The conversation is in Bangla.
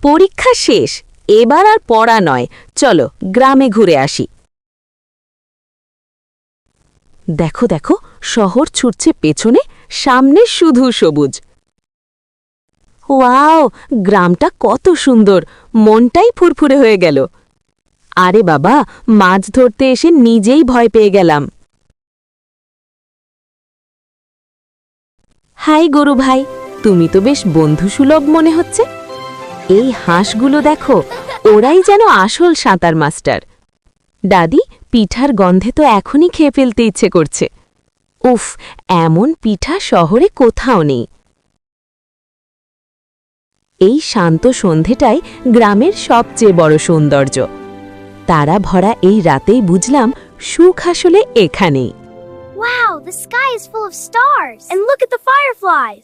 পরীক্ষা শেষ, এবার আর পড়া নয়, চলো গ্রামে ঘুরে আসি। দেখো দেখো, শহর ছুটছে পেছনে, সামনে শুধু সবুজ। ওয়াও, গ্রামটা কত সুন্দর, মনটাই ফুরফুরে হয়ে গেল। আরে বাবা, মাছ ধরতে এসে নিজেই ভয় পেয়ে গেলাম। হাই গরু ভাই, তুমি তো বেশ বন্ধুসুলভ মনে হচ্ছে। এই হাঁসগুলো দেখো, ওরাই যেন আসল সাঁতার মাস্টার। দাদি, পিঠার গন্ধে তো এখনই খেয়ে ফেলতে ইচ্ছে করছে। উফ, এমন পিঠা শহরে কোথাও নেই। এই শান্ত সন্ধেটাই গ্রামের সবচেয়ে বড় সৌন্দর্য। তারা ভরা এই রাতেই বুঝলাম সুখ আসলে এখানেই। Wow, the sky is full of stars. And look at the fireflies.